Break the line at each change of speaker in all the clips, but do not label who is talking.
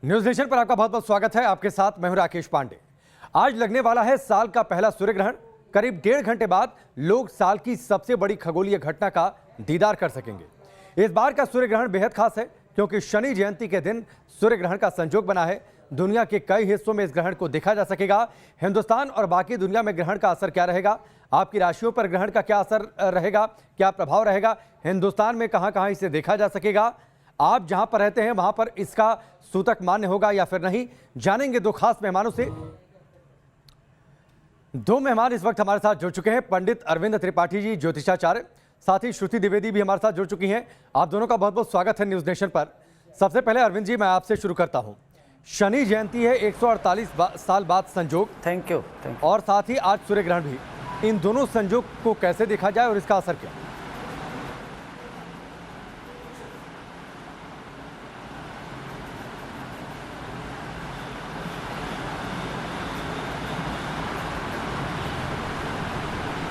News nation पर आपका बहुत बहुत स्वागत है। आपके साथ मैं हूं राकेश पांडे। आज लगने वाला है साल का पहला सूर्य ग्रहण। करीब 1.5 घंटे बाद लोग साल की सबसे बड़ी खगोलीय घटना का दीदार कर सकेंगे। इस बार का सूर्य ग्रहण बेहद खास है क्योंकि शनि जयंती के दिन सूर्य ग्रहण का संयोग बना है। दुनिया के कई हिस्सों में इस ग्रहण को देखा जा सकेगा। हिंदुस्तान और बाकी दुनिया में ग्रहण का असर क्या रहेगा, आपकी राशियों पर ग्रहण का क्या असर रहेगा, क्या प्रभाव रहेगा, हिंदुस्तान में कहां कहां इसे देखा जा सकेगा, आप जहां पर रहते हैं वहां पर इसका सूतक मान्य होगा या फिर नहीं, जानेंगे दो खास मेहमानों से। दो मेहमान इस वक्त हमारे साथ जुड़ चुके हैं, पंडित अरविंद त्रिपाठी जी ज्योतिषाचार्य, साथ ही श्रुति द्विवेदी भी हमारे साथ जुड़ चुकी हैं। आप दोनों का बहुत बहुत स्वागत है न्यूज नेशन पर। सबसे पहले अरविंद जी, मैं आपसे शुरू करता हूं। शनि जयंती है, 148 साल बाद संयोग।
Thank you.
और साथ ही आज सूर्य ग्रहण भी। इन दोनों संयोग को कैसे देखा जाए और इसका असर क्या?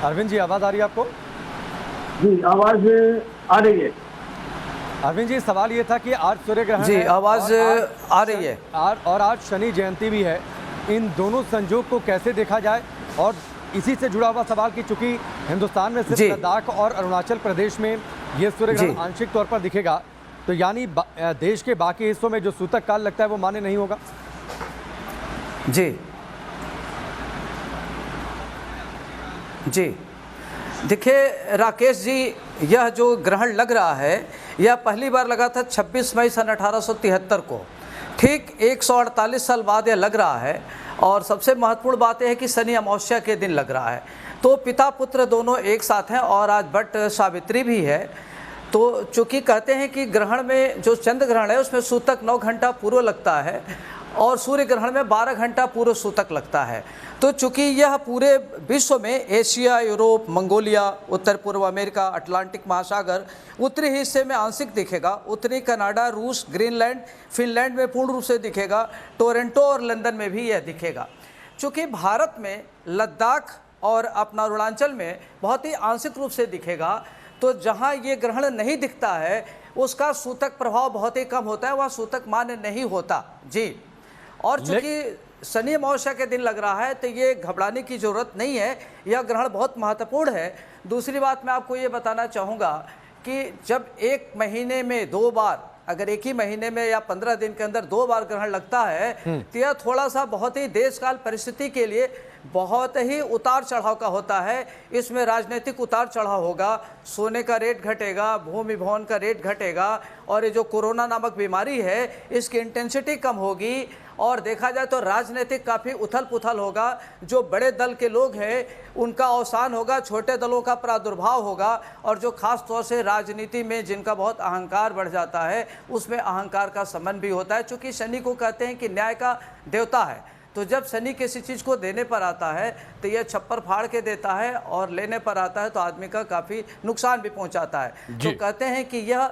अरविंद जी, आवाज आ रही है आपको?
जी, आवाज आ रही है।
अरविंद जी, सवाल ये था कि आज सूर्य ग्रहण
जी,
है,
आवाज आ रही है
और आज शनि जयंती भी है। इन दोनों संयोग को कैसे देखा जाए? और इसी से जुड़ा हुआ सवाल कि चूंकि हिंदुस्तान में सिर्फ लद्दाख और अरुणाचल प्रदेश में ये सूर्य ग्रहण आंशिक तौर पर दिखेगा, तो यानी देश के बाकी हिस्सों में जो सूतक काल लगता है वो मान्य नहीं होगा।
जी जी, देखिए राकेश जी, यह जो ग्रहण लग रहा है यह पहली बार लगा था 26 मई सन 1873 को। ठीक 148 साल बाद यह लग रहा है। और सबसे महत्वपूर्ण बात यह है कि शनि अमावस्या के दिन लग रहा है, तो पिता पुत्र दोनों एक साथ हैं। और आज बट सावित्री भी है। तो चूँकि कहते हैं कि ग्रहण में जो चंद्र ग्रहण है उसमें सूतक 9 घंटा पूर्व लगता है और सूर्य ग्रहण में 12 घंटा पूर्व सूतक लगता है। तो चूँकि यह पूरे विश्व में एशिया, यूरोप, मंगोलिया, उत्तर पूर्व अमेरिका, अटलांटिक महासागर, उत्तरी हिस्से में आंशिक दिखेगा। उत्तरी कनाडा, रूस, ग्रीनलैंड, फिनलैंड में पूर्ण रूप से दिखेगा। टोरंटो और लंदन में भी यह दिखेगा। चूँकि भारत में लद्दाख और अपना अरुणाचल में बहुत ही आंशिक रूप से दिखेगा, तो जहाँ ये ग्रहण नहीं दिखता है उसका सूतक प्रभाव बहुत ही कम होता है, वह सूतक मान्य नहीं होता। जी, और चूँकि शनि अमावस्या के दिन लग रहा है तो ये घबराने की ज़रूरत नहीं है, यह ग्रहण बहुत महत्वपूर्ण है। दूसरी बात मैं आपको ये बताना चाहूँगा कि जब एक महीने में 2 बार, अगर एक ही महीने में या 15 दिन के अंदर 2 बार ग्रहण लगता है तो यह थोड़ा सा बहुत ही देश काल परिस्थिति के लिए बहुत ही उतार चढ़ाव का होता है। इसमें राजनीतिक उतार चढ़ाव होगा, सोने का रेट घटेगा, भूमि भवन का रेट घटेगा, और ये जो कोरोना नामक बीमारी है इसकी इंटेंसिटी कम होगी। और देखा जाए तो राजनीतिक काफ़ी उथल पुथल होगा। जो बड़े दल के लोग हैं उनका अवसान होगा, छोटे दलों का प्रादुर्भाव होगा, और जो खास तौर से राजनीति में जिनका बहुत अहंकार बढ़ जाता है उसमें अहंकार का संबंध भी होता है। चूँकि शनि को कहते हैं कि न्याय का देवता है, तो जब शनि किसी चीज़ को देने पर आता है तो यह छप्पर फाड़ के देता है, और लेने पर आता है तो आदमी का काफ़ी नुकसान भी पहुंचाता है। तो कहते हैं कि यह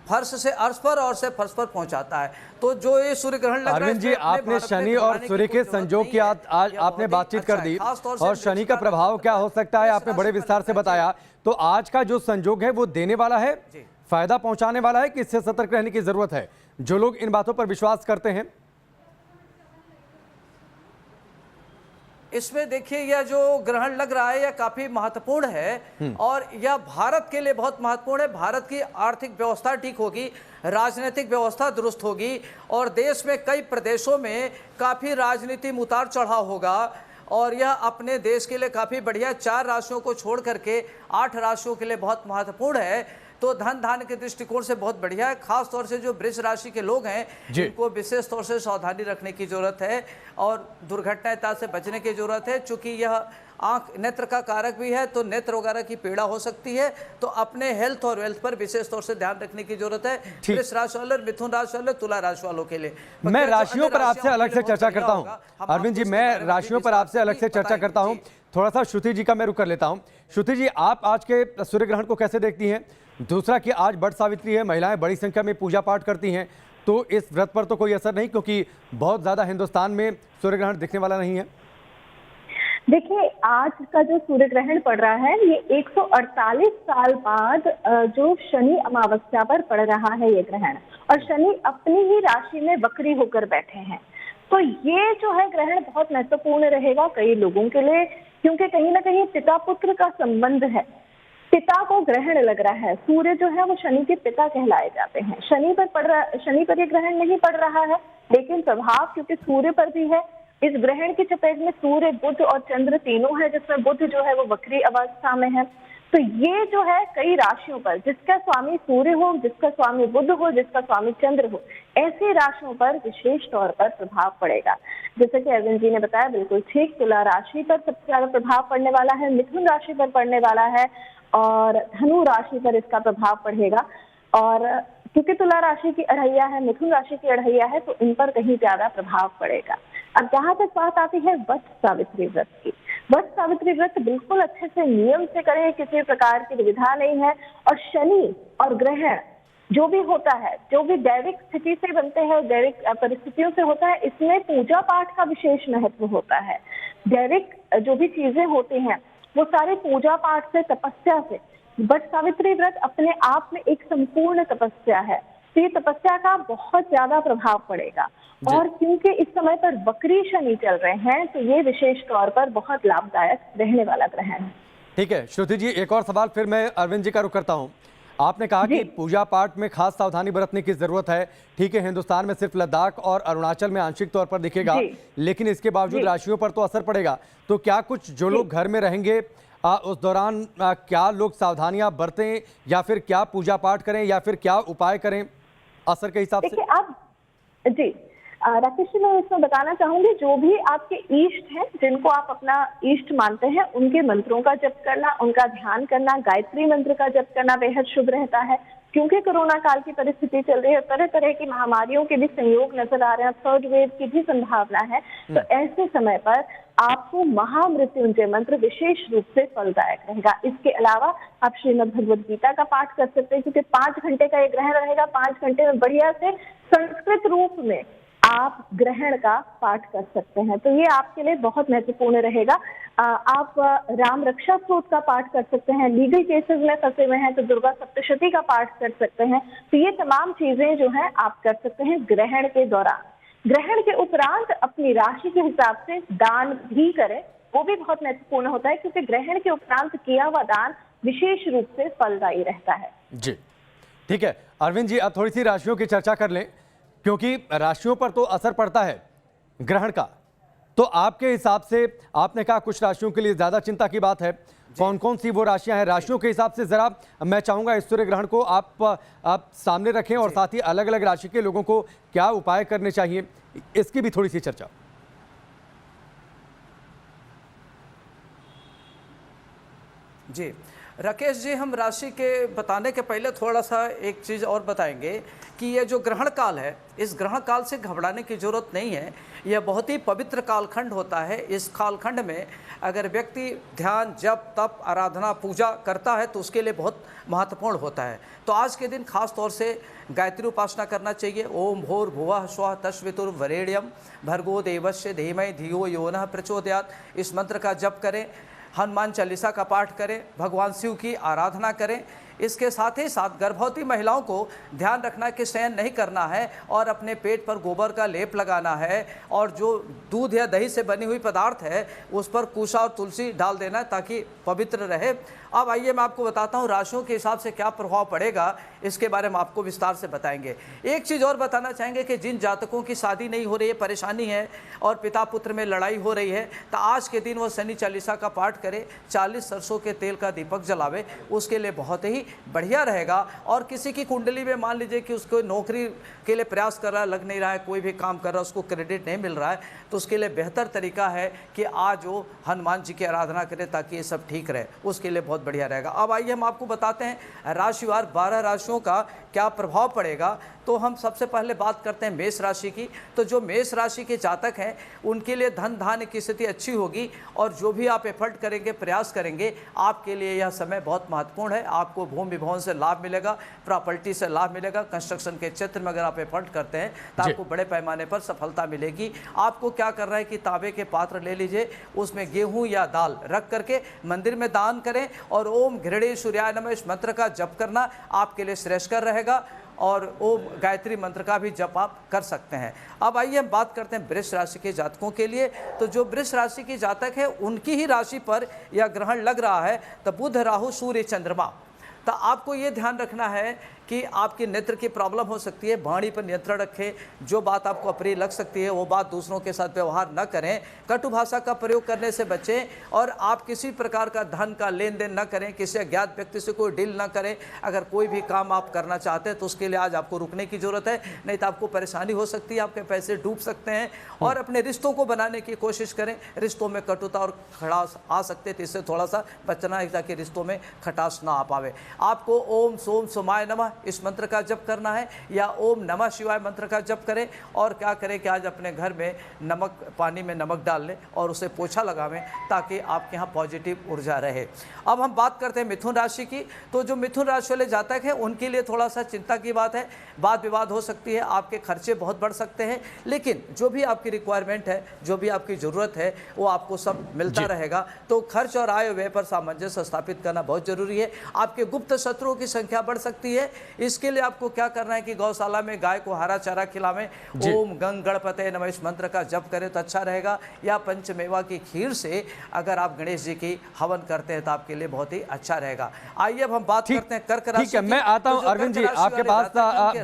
फर्श से अर्श पर और से फर्श पर पहुंचाता है। तो जो ये सूर्य ग्रहण लग रहा है,
अरविंद जी, आपने शनि और सूर्य के संयोग की आज आपने बातचीत कर दी, और शनि का प्रभाव क्या हो सकता है आपने बड़े विस्तार से बताया। तो आज का जो संयोग है वो देने वाला है, फायदा पहुंचाने वाला है कि इससे सतर्क रहने की जरूरत है? जो लोग इन बातों पर विश्वास करते हैं,
इसमें देखिए यह जो ग्रहण लग रहा है यह काफी महत्वपूर्ण है, और यह भारत के लिए बहुत महत्वपूर्ण है। भारत की आर्थिक व्यवस्था ठीक होगी, राजनीतिक व्यवस्था दुरुस्त होगी, और देश में कई प्रदेशों में काफी राजनीति में उतार चढ़ाव होगा, और यह अपने देश के लिए काफी बढ़िया। 4 राशियों को छोड़ करके 8 राशियों के लिए बहुत महत्वपूर्ण है। तो धन धान्य के दृष्टिकोण से बहुत बढ़िया है। खास तौर से जो वृष राशि के लोग हैं इनको विशेष तौर से सावधानी रखने की जरूरत है, और दुर्घटनाएं से बचने की जरूरत है। चूंकि यह आंख नेत्र का कारक भी है, तो नेत्र वगैरह की पीड़ा हो सकती है, तो अपने हेल्थ और वेल्थ पर विशेष तौर से ध्यान रखने की जरूरत है। वृष राशि वाले, मिथुन राशि वाले, तुला राशि वालों के लिए।
मैं राशियों पर आपसे अलग से चर्चा करता हूं। अरविंद जी, मैं राशियों पर आपसे अलग से चर्चा करता हूं। थोड़ा सा श्रुति जी का मैं रुक कर लेता हूं। श्रुति जी, आप आज के सूर्य ग्रहण को कैसे देखती हैं? दूसरा कि आज बट सावित्री है, महिलाएं बड़ी संख्या में पूजा पाठ करती हैं, तो इस व्रत पर तो कोई असर नहीं, क्योंकि बहुत ज़्यादा हिंदुस्तान में सूर्य ग्रहण दिखने वाला नहीं है।
देखिए, आज का जो सूर्य ग्रहण पड़ रहा है ये 148 साल बाद जो शनि अमावस्या पर पड़ रहा है ये ग्रहण, और शनि अपनी ही राशि में वक्री होकर बैठे हैं। तो ये जो है ग्रहण बहुत महत्वपूर्ण रहेगा कई लोगों के लिए, क्योंकि कहीं ना कहीं पिता पुत्र का संबंध है। पिता को ग्रहण लग रहा है, सूर्य जो है वो शनि के पिता कहलाए जाते हैं। शनि पर ये ग्रहण नहीं पड़ रहा है, लेकिन प्रभाव क्योंकि सूर्य पर भी है। इस ग्रहण की चपेट में सूर्य, बुध और चंद्र तीनों है, जिसमें बुध जो है वो वक्री अवस्था में है। तो ये जो है कई राशियों पर, जिसका स्वामी सूर्य हो, जिसका स्वामी बुध हो, जिसका स्वामी चंद्र हो, ऐसी राशियों पर विशेष तौर पर प्रभाव पड़ेगा। जैसे कि अरविंद जी ने बताया, बिल्कुल ठीक, तुला राशि पर सबसे ज्यादा प्रभाव पड़ने वाला है, मिथुन राशि पर पड़ने वाला है और धनु राशि पर इसका प्रभाव पड़ेगा। और क्योंकि तुला राशि की अढ़ैया है, मिथुन राशि की अढ़ैया है, तो इन पर कहीं ज्यादा प्रभाव पड़ेगा। अब जहां तक बात आती है वट सावित्री व्रत की, वट सावित्री व्रत बिल्कुल अच्छे से नियम से करें, किसी प्रकार की दुविधा नहीं है। और शनि और ग्रहण जो भी होता है, जो भी दैविक स्थिति से बनते हैं, दैविक परिस्थितियों से होता है, इसमें पूजा पाठ का विशेष महत्व होता है। दैविक जो भी चीजें होती हैं वो सारी पूजा पाठ से, तपस्या से। वट सावित्री व्रत अपने आप में एक संपूर्ण तपस्या है, तो ये तपस्या का बहुत ज्यादा प्रभाव पड़ेगा। और क्योंकि इस समय पर वक्री शनि चल रहे हैं, तो ये विशेष तौर पर बहुत लाभदायक रहने वाला ग्रहण है।
ठीक है श्रुति जी, एक और सवाल फिर मैं अरविंद जी का रुख करता हूँ। आपने कहा कि पूजा पाठ में खास सावधानी बरतने की जरूरत है। ठीक है, हिंदुस्तान में सिर्फ लद्दाख और अरुणाचल में आंशिक तौर पर दिखेगा, लेकिन इसके बावजूद राशियों पर तो असर पड़ेगा। तो क्या कुछ जो लोग घर में रहेंगे उस दौरान क्या लोग सावधानियां बरतें, या फिर क्या पूजा पाठ करें, या फिर क्या उपाय करें असर के हिसाब से?
देखिए आप जी राकेश जी, मैं इसमें बताना चाहूंगी, जो भी आपके इष्ट हैं, जिनको आप अपना इष्ट मानते हैं, उनके मंत्रों का जप करना, उनका ध्यान करना, गायत्री मंत्र का जप करना बेहद शुभ रहता है। क्योंकि कोरोना काल की परिस्थिति चल रही है, तरह तरह की महामारियों के भी संयोग नजर आ रहे हैं, थर्ड वेव की भी संभावना है। तो ऐसे समय पर आपको महामृत्युंजय मंत्र विशेष रूप से फलदायक रहेगा। इसके अलावा आप श्रीमद् भगवद गीता का पाठ कर सकते हैं, क्योंकि 5 घंटे का ये ग्रहण रहेगा। 5 घंटे में बढ़िया से संस्कृत रूप में आप ग्रहण का पाठ कर सकते हैं, तो ये आपके लिए बहुत महत्वपूर्ण रहेगा। आप राम रक्षा स्तोत्र का पाठ कर सकते हैं। लीगल केसेस में फंसे हुए हैं तो दुर्गा सप्तशती का पाठ कर सकते हैं। तो ये तमाम चीजें जो है आप कर सकते हैं ग्रहण के दौरान। ग्रहण के उपरांत अपनी राशि के हिसाब से दान भी करें, वो भी बहुत महत्वपूर्ण होता है, क्योंकि ग्रहण के उपरांत किया हुआ दान विशेष रूप से फलदायी रहता है।
जी ठीक है अरविंद जी, अब थोड़ी सी राशियों की चर्चा कर लें, क्योंकि राशियों पर तो असर पड़ता है ग्रहण का। तो आपके हिसाब से, आपने कहा कुछ राशियों के लिए ज्यादा चिंता की बात है, कौन कौन सी वो राशियां हैं? राशियों के हिसाब से जरा मैं चाहूंगा इस सूर्य ग्रहण को आप सामने रखें, और साथ ही अलग अलग राशि के लोगों को क्या उपाय करने चाहिए, इसकी भी थोड़ी सी चर्चा।
जी राकेश जी, हम राशि के बताने के पहले थोड़ा सा एक चीज़ और बताएंगे कि ये जो ग्रहण काल है, इस ग्रहण काल से घबराने की ज़रूरत नहीं है। यह बहुत ही पवित्र कालखंड होता है। इस कालखंड में अगर व्यक्ति ध्यान, जप, तप, आराधना, पूजा करता है तो उसके लिए बहुत महत्वपूर्ण होता है। तो आज के दिन खास तौर से गायत्री उपासना करना चाहिए। ओम भूर भुवः स्वः तस्वितुर्वरेण्यम भर्गो देवस्य धीमहि धियो यो नः प्रचोदयात्, इस मंत्र का जप करें। हनुमान चालीसा का पाठ करें, भगवान शिव की आराधना करें। इसके साथ ही साथ गर्भवती महिलाओं को ध्यान रखना कि शयन नहीं करना है और अपने पेट पर गोबर का लेप लगाना है, और जो दूध या दही से बनी हुई पदार्थ है उस पर कुशा और तुलसी डाल देना है ताकि पवित्र रहे। अब आइए मैं आपको बताता हूँ राशियों के हिसाब से क्या प्रभाव पड़ेगा, इसके बारे में आपको विस्तार से बताएंगे। एक चीज़ और बताना चाहेंगे कि जिन जातकों की शादी नहीं हो रही है, परेशानी है और पिता पुत्र में लड़ाई हो रही है, तो आज के दिन वो शनि चालीसा का पाठ करे, 40 सरसों के तेल का दीपक जलावे, उसके लिए बहुत ही बढ़िया रहेगा। और किसी की कुंडली में मान लीजिए कि उसको नौकरी के लिए प्रयास कर रहा है, लग नहीं रहा है, कोई भी काम कर रहा है, उसको क्रेडिट नहीं मिल रहा है, तो उसके लिए बेहतर तरीका है कि आज वो हनुमान जी की आराधना करें ताकि ये सब ठीक रहे, उसके लिए बहुत बढ़िया रहेगा। अब आइए हम आपको बताते हैं राशिवार 12 राशियों का क्या प्रभाव पड़ेगा। तो हम सबसे पहले बात करते हैं मेष राशि की। तो जो मेष राशि के जातक हैं उनके लिए धन धान्य की स्थिति अच्छी होगी और जो भी आप एफर्ट करेंगे, प्रयास करेंगे, आपके लिए यह समय बहुत महत्वपूर्ण है। आपको भूमि भवन से लाभ मिलेगा, प्रॉपर्टी से लाभ मिलेगा, कंस्ट्रक्शन के क्षेत्र में अगर आप एफर्ट करते हैं तो आपको बड़े पैमाने पर सफलता मिलेगी। आपको क्या करना है कि तांबे के पात्र ले लीजिए, उसमें गेहूं या दाल रख करके मंदिर में दान करें और ओम घृणे सूर्याय नमः इस मंत्र का जप करना आपके लिए श्रेष्ठकर रहेगा और ओम गायत्री मंत्र का भी जप आप कर सकते हैं। अब आइए हम बात करते हैं वृष राशि के जातकों के लिए। तो जो वृष राशि के जातक है उनकी ही राशि पर यह ग्रहण लग रहा है, तो बुध, राहु, सूर्य, चंद्रमा। तो आपको ये ध्यान रखना है कि आपकी नेत्र की प्रॉब्लम हो सकती है, वाणी पर नियंत्रण रखें। जो बात आपको अप्रिय लग सकती है वो बात दूसरों के साथ व्यवहार न करें, कटु भाषा का प्रयोग करने से बचें और आप किसी प्रकार का धन का लेन देन न करें, किसी अज्ञात व्यक्ति से कोई डील न करें। अगर कोई भी काम आप करना चाहते हैं तो उसके लिए आज आपको रुकने की जरूरत है, नहीं तो आपको परेशानी हो सकती है, आपके पैसे डूब सकते हैं। और अपने रिश्तों को बनाने की कोशिश करें, रिश्तों में कटुता और खटास आ सकते हैं, तो इससे थोड़ा सा बचना है ताकि रिश्तों में खटास ना आ पावे। आपको ओम सोम सोमाय नमः इस मंत्र का जप करना है या ओम नमः शिवाय मंत्र का जप करें। और क्या करें कि आज अपने घर में नमक, पानी में नमक डाल लें और उसे पोछा लगावें ताकि आपके यहाँ पॉजिटिव ऊर्जा रहे। अब हम बात करते हैं मिथुन राशि की। तो जो मिथुन राशि वाले जातक हैं उनके लिए थोड़ा सा चिंता की बात है, वाद विवाद हो सकती है, आपके खर्चे बहुत बढ़ सकते हैं, लेकिन जो भी आपकी रिक्वायरमेंट है, जो भी आपकी ज़रूरत है वो आपको सब मिलता रहेगा। तो खर्च और आय व्यय पर सामंजस्य स्थापित करना बहुत जरूरी है। आपके गुप्त शत्रुओं की संख्या बढ़ सकती है, इसके लिए आपको क्या करना है कि गौशाला में गाय को हरा चारा खिलावें, ओम गंग गणपते नमः इस मंत्र का जप करें तो अच्छा रहेगा। या पंचमेवा की खीर से अगर आप गणेश जी की हवन करते हैं तो आपके लिए बहुत ही अच्छा रहेगा। आइए अब हम बात करते हैं कर्क राशि।
ठीक है, मैं आता हूं अरविंद जी आपके पास,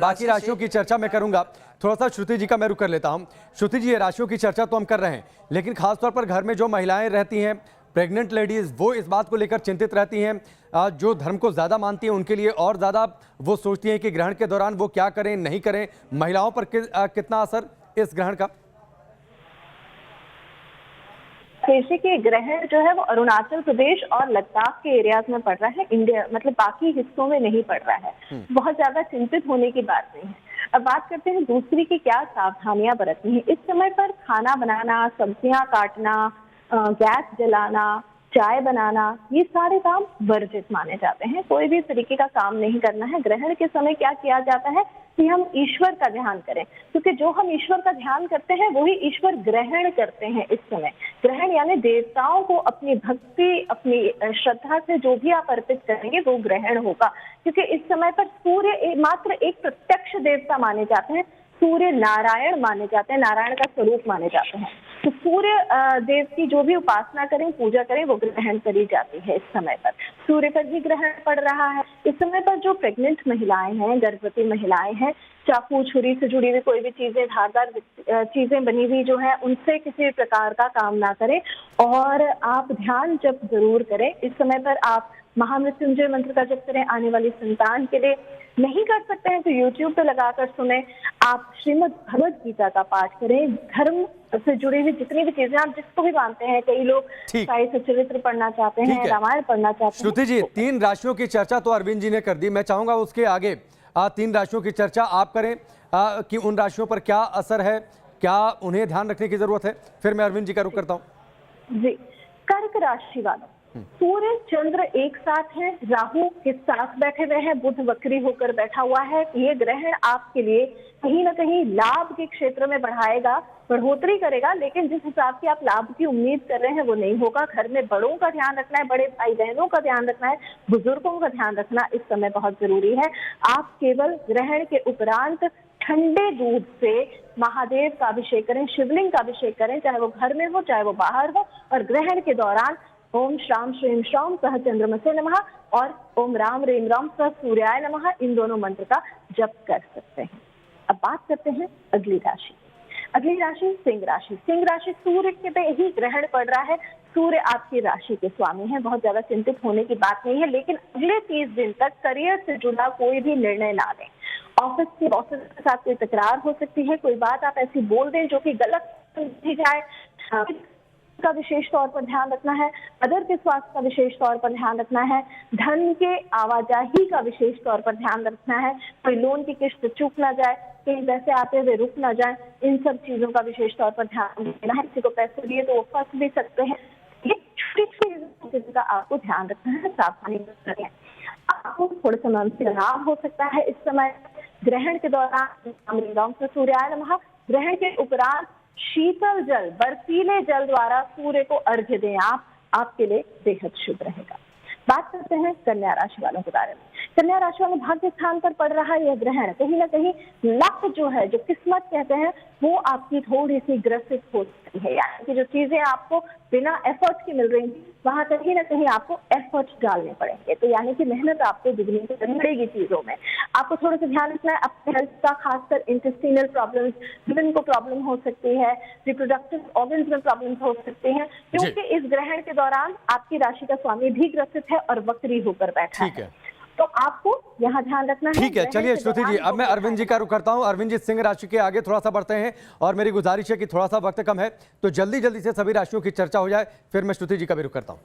बाकी राशियों की चर्चा मैं करूंगा। थोड़ा सा श्रुति जी का मैं रुख कर लेता हूं। श्रुति जी, ये राशियों की चर्चा तो हम कर रहे हैं, लेकिन खासतौर पर घर में जो महिलाएं रहती हैं, प्रेग्नेंट लेडीज, वो इस बात को लेकर चिंतित रहती हैं। जो धर्म को ज़्यादा मानती हैं उनके लिए और ज़्यादा वो सोचती हैं कि ग्रहण के दौरान वो क्या करें नहीं करें। महिलाओं पर कितना असर इस ग्रहण का?
कृषि के ग्रहण जो है वो अरुणाचल प्रदेश और लद्दाख के एरियाज में पड़ रहा है, इंडिया मतलब बाकी हिस्सों में नहीं पड़ रहा है। बहुत ज्यादा चिंतित होने की बात नहीं है। अब बात करते हैं दूसरी की क्या सावधानियां बरतनी है। इस समय पर खाना बनाना, सब्जियां काटना, गैस जलाना, चाय बनाना, ये सारे काम वर्जित माने जाते हैं। कोई भी तरीके का काम नहीं करना है। ग्रहण के समय क्या किया जाता है कि हम ईश्वर का ध्यान करें, क्योंकि जो हम ईश्वर का ध्यान करते हैं वही ईश्वर ग्रहण करते हैं। इस समय ग्रहण यानी देवताओं को अपनी भक्ति, अपनी श्रद्धा से जो भी आप अर्पित करेंगे वो ग्रहण होगा। क्योंकि इस समय पर सूर्य मात्र एक प्रत्यक्ष देवता माने जाते हैं, सूर्य नारायण माने जाते हैं, नारायण का स्वरूप माने जाते हैं। तो सूर्य देव की जो भी उपासना करें, पूजा करें, वो ग्रहण करी जाती है। इस समय पर सूर्य पर भी ग्रहण पड़ रहा है। इस समय पर जो प्रेग्नेंट महिलाएं हैं, गर्भवती महिलाएं हैं, चाकू छुरी से जुड़ी हुई कोई भी चीजें, धारदार चीजें बनी हुई जो है, उनसे किसी प्रकार का काम ना करें और आप ध्यान जप जरूर करें। इस समय पर आप महामृत्युंजय मंत्र का जप करें। आने वाली संतान के लिए नहीं कर सकते हैं तो YouTube पे लगाकर सुने। आप श्रीमद् भगवद गीता का पाठ करें। धर्म से जुड़ी हुई जितनी भी चीजें आप जिसको भी मानते हैं, कई लोग साई सचरित्र पढ़ना चाहते हैं, रामायण पढ़ना चाहते हैं।
श्रुति जी, 3 राशियों की चर्चा तो अरविंद जी ने कर दी, मैं चाहूंगा उसके आगे 3 राशियों की चर्चा आप करें कि उन राशियों पर क्या असर है, क्या उन्हें ध्यान रखने की जरूरत है। फिर मैं अरविंद जी का रुख करता हूँ।
जी, कर्क राशि वालों, सूर्य चंद्र एक साथ है, राहु के साथ बैठे हुए हैं, बुध वक्री होकर बैठा हुआ है। ये ग्रहण आपके लिए कहीं ना कहीं लाभ के क्षेत्र में बढ़ोतरी करेगा, लेकिन जिस हिसाब से आप लाभ की उम्मीद कर रहे हैं वो नहीं होगा। घर में बड़ों का ध्यान रखना है, बड़े भाई बहनों का ध्यान रखना है, बुजुर्गों का ध्यान रखना इस समय बहुत जरूरी है। आप केवल ग्रहण के उपरांत ठंडे दूध से महादेव का अभिषेक करें, शिवलिंग का अभिषेक करें, चाहे वो घर में हो चाहे वो बाहर हो। और ग्रहण के दौरान ओम श्राम श्रीम श्राम सह चंद्रमसे नमः और ओम राम रेम राम सह सूर्याय नमः, इन दोनों मंत्र का जप कर सकते हैं। अब बात करते हैं अगली राशि। अगली राशि सिंह राशि। सिंह राशि, सूर्य के पे ही ग्रहण पड़ रहा है। सूर्य आपकी राशि के स्वामी है, बहुत ज्यादा चिंतित होने की बात नहीं है, लेकिन अगले 30 दिन तक करियर से जुड़ा कोई भी निर्णय ना लें। ऑफिस के बॉसेस के साथ कोई तकरार हो सकती है, कोई बात आप ऐसी बोल दें जो कि गलत समझी जाए। का विशेष तौर पर ध्यान रखना है, मदर के स्वास्थ्य का विशेष तौर पर ध्यान रखना है, धन के आवाजाही का विशेष तौर पर ध्यान रखना है, कोई लोन की किस्त चूक ना जाए, कहीं पैसे आते हुए रुक ना जाए, इन सब चीजों का विशेष तौर पर ध्यान देना है। किसी को पैसे दिए तो वो फंस भी सकते हैं, ये छोटी चीजों का आपको ध्यान रखना है, सावधानी करें। आपको थोड़ा सा मानसिक तनाव हो सकता है इस समय ग्रहण के दौरान। सूर्याय नमः। ग्रहण के उपरांत शीतल जल, बर्फीले जल द्वारा सूर्य को अर्घ्य दें आप, आपके लिए बेहद शुभ रहेगा। बात करते हैं कन्या राशि वालों के बारे में। कन्या राशि वाले भाग्य स्थान पर पड़ रहा है यह ग्रहण, कहीं ना कहीं लक जो है, जो किस्मत कहते हैं, वो आपकी थोड़ी सी ग्रसित हो सकती है। यानी कि जो चीजें आपको बिना एफर्ट की मिल रही हैं, वहां कहीं ना कहीं आपको एफर्ट डालने पड़ेंगे। तो यानी कि मेहनत आपको दुगनी करनी पड़ेगी चीजों में। आपको थोड़ा सा ध्यान रखना है अपने हेल्थ का, खासकर इंटेस्टिनल प्रॉब्लम्स, विमेन को प्रॉब्लम हो सकती है, रिप्रोडक्टिव ऑर्गन्स में प्रॉब्लम हो सकती है, क्योंकि इस ग्रहण के दौरान आपकी राशि का स्वामी भी ग्रसित है और वक्री होकर बैठा है। तो आपको यहाँ ध्यान रखना है।
ठीक है, चलिए श्रुति जी, अब मैं अरविंद जी का रुख करता हूँ। अरविंद जी, सिंह राशि के आगे थोड़ा सा बढ़ते हैं और मेरी गुजारिश है कि थोड़ा सा वक्त कम है तो जल्दी जल्दी से सभी राशियों की चर्चा हो जाए, फिर मैं श्रुति जी का भी रुख करता हूँ।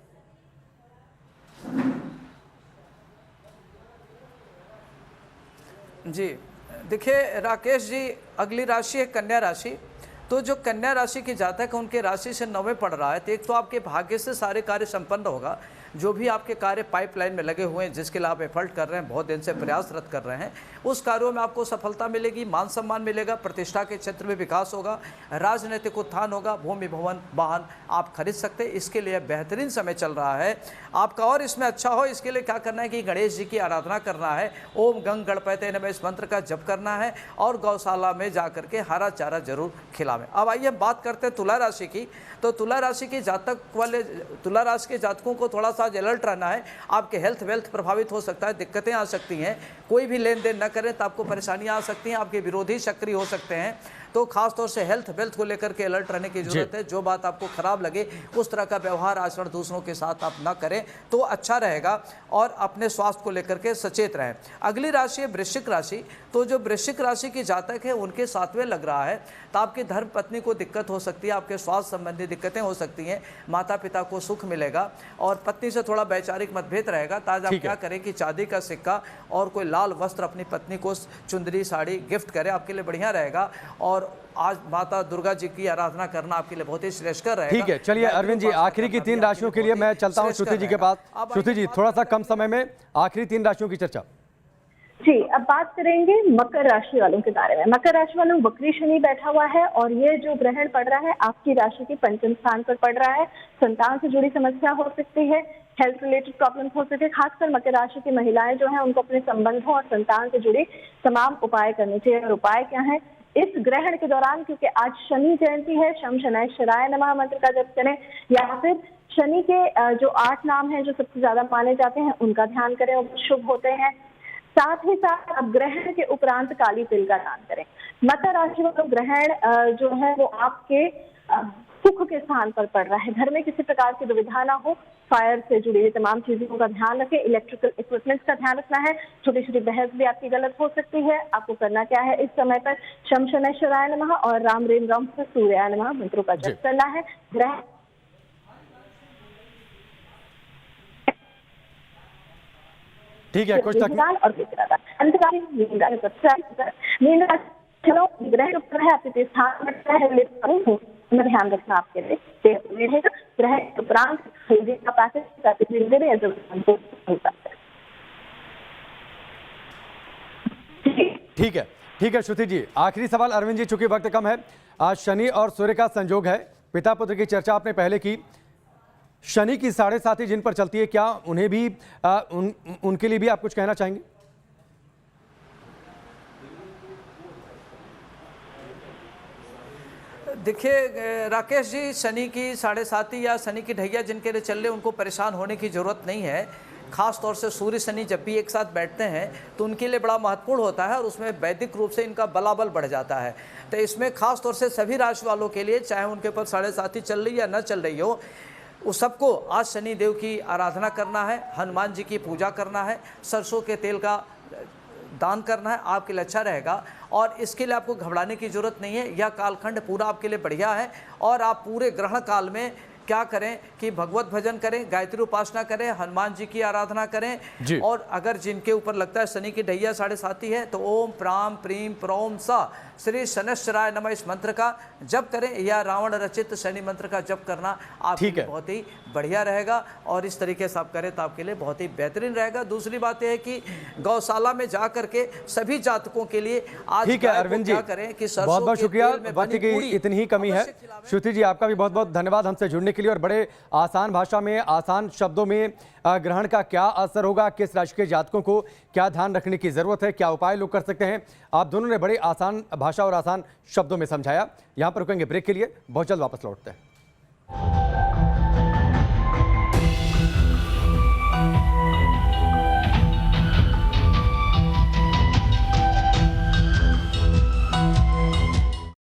जी देखिए राकेश जी, अगली राशि है कन्या राशि। तो जो कन्या राशि की जातक है उनके राशि से 9वें पड़ रहा है, तो एक तो आपके भाग्य से सारे कार्य संपन्न होगा। जो भी आपके कार्य पाइपलाइन में लगे हुए हैं, जिसके लिए आप एफर्ट कर रहे हैं, बहुत दिन से प्रयासरत कर रहे हैं, उस कार्यों में आपको सफलता मिलेगी, मान सम्मान मिलेगा, प्रतिष्ठा के क्षेत्र में विकास होगा, राजनीतिक उत्थान होगा, भूमि भवन वाहन आप खरीद सकते हैं। इसके लिए बेहतरीन समय चल रहा है आपका। और इसमें अच्छा हो, इसके लिए क्या करना है कि गणेश जी की आराधना करना है, ओम गंग गणपते नमः इस मंत्र का जप करना है और गौशाला में जाकर के हरा चारा जरूर खिलावें। अब आइए हम बात करते हैं तुला राशि की। तो तुला राशि की जातक वाले, तुला राशि के जातकों को थोड़ा सा अलर्ट रहना है। आपके हेल्थ वेल्थ प्रभावित हो सकता है, दिक्कतें आ सकती हैं, कोई भी लेन देन न करें तो आपको परेशानियां आ सकती हैं, आपके विरोधी सक्रिय हो सकते हैं। तो खास तौर से हेल्थ वेल्थ को लेकर के अलर्ट रहने की जरूरत है। जो बात आपको खराब लगे उस तरह का व्यवहार आचरण दूसरों के साथ आप ना करें तो अच्छा रहेगा, और अपने स्वास्थ्य को लेकर के सचेत रहें। अगली राशि है वृश्चिक राशि। तो जो वृश्चिक राशि की जातक है उनके 7वें लग रहा है, तो आपकी धर्म पत्नी को दिक्कत हो सकती है, आपके स्वास्थ्य संबंधी दिक्कतें हो सकती हैं, माता पिता को सुख मिलेगा और पत्नी से थोड़ा वैचारिक मतभेद रहेगा। तो आज आप क्या करें कि चांदी का सिक्का और कोई लाल वस्त्र अपनी पत्नी को चुंदरी साड़ी गिफ्ट करें, आपके लिए बढ़िया रहेगा। और आज माता दुर्गा जी की आराधना करना आपके लिए बहुत ही श्रेष्ठकर रहेगा।
ठीक है, चलिए अरविंद जी, आखिरी की 3 राशियों के लिए मैं चलता हूं श्रुति जी के पास। श्रुति जी, थोड़ा सा कम समय में आखिरी 3 राशियों की चर्चा।
जी, अब बात करेंगे मकर राशि वालों के बारे में। मकर राशि वालों वक्री शनि बैठा हुआ है और ये जो ग्रहण पड़ रहा है आपकी राशि के पंचम स्थान पर पड़ रहा है। संतान से जुड़ी समस्या हो सकती है, हेल्थ रिलेटेड प्रॉब्लम हो सकती है। खासकर मकर राशि की महिलाएं जो है उनको अपने संबंधों और संतान से जुड़े तमाम उपाय करने चाहिए। और उपाय क्या है इस ग्रहण के दौरान, क्योंकि आज शनि जयंती है, शम शनैश्चराय नमः मंत्र का जप करें, या फिर शनि के जो 8 नाम हैं जो सबसे ज्यादा माने जाते हैं उनका ध्यान करें और शुभ होते हैं। साथ ही साथ अब ग्रहण के उपरांत काली तिल का दान करें। मकर राशि वालों ग्रहण जो है वो आपके सुख के स्थान पर पड़ रहा है। घर में किसी प्रकार की दुविधा ना हो, फायर से जुड़ी हुई तमाम चीजों का ध्यान रखें, इलेक्ट्रिकल इक्विपमेंट्स का ध्यान रखना है। छोटी छोटी बहस भी आपकी गलत हो सकती है। आपको करना क्या है इस समय पर शम शनैश्चराय नमः और राम रेम राम सूर्याय नमः मंत्रों का जप करना है। ग्रहण
ठीक है, कुछ तक
और चलो ग्रहण ऊपर है, आपके स्थान में ध्यान रखना आपके लिए रहेगा। ग्रहण उपरांत का पैकेज
ठीक है श्रुति जी, आखिरी सवाल अरविंद जी, चूंकि वक्त कम है। आज शनि और सूर्य का संयोग है, पिता पुत्र की चर्चा आपने पहले की। शनि की 7.5 जिन पर चलती है, क्या उन्हें भी उनके लिए भी आप कुछ कहना चाहेंगे?
देखिए राकेश जी, शनि की 7.5 या शनि की ढैया जिनके लिए चल रहे उनको परेशान होने की ज़रूरत नहीं है। खास तौर से सूर्य शनि जब भी एक साथ बैठते हैं तो उनके लिए बड़ा महत्वपूर्ण होता है और उसमें वैदिक रूप से इनका बलाबल बढ़ जाता है। तो इसमें खास तौर से सभी राशि वालों के लिए, चाहे उनके ऊपर 7.5 चल रही या न चल रही हो, उस सबको आज शनि देव की आराधना करना है, हनुमान जी की पूजा करना है, सरसों के तेल का दान करना है, आपके लिए अच्छा रहेगा। और इसके लिए आपको घबराने की जरूरत नहीं है, यह कालखंड पूरा आपके लिए बढ़िया है और आप पूरे ग्रहण काल में क्या करें कि भगवत भजन करें, गायत्री उपासना करें, हनुमान जी की आराधना
जी।
करें। और अगर जिनके ऊपर लगता है शनि की ढैया 7.5 है तो ओम प्राम प्रीम प्रोम सा श्री शनैश्चराय नमः इस मंत्र का जप करें, या रावण रचित शनि मंत्र का जप करना आपके
ठीक
लिए
है।
बहुत ही बढ़िया रहेगा। और इस तरीके से आप करें तो आपके लिए बहुत ही बेहतरीन रहेगा। दूसरी बात यह है कि गौशाला में जा करके सभी जातकों के लिए आज
ठीक है
गाय को
अरविंद जी,
क्या करें कि सरसों
बहुत बहुत
के
शुक्रिया।
तेल में
वक्त
बनी
की
पूड़ी
इतनी ही कमी है।
अवश्य खिलावें।
श्रुति जी, आपका भी बहुत बहुत धन्यवाद हमसे जुड़ने के लिए, और बड़े आसान भाषा में, आसान शब्दों में ग्रहण का क्या असर होगा, किस राशि के जातकों को क्या ध्यान रखने की जरूरत है, क्या उपाय लोग कर सकते हैं, आप दोनों ने बड़े आसान भाषा और आसान शब्दों में समझाया। यहां पर रुकेंगे ब्रेक के लिए, बहुत जल्द वापस लौटते हैं।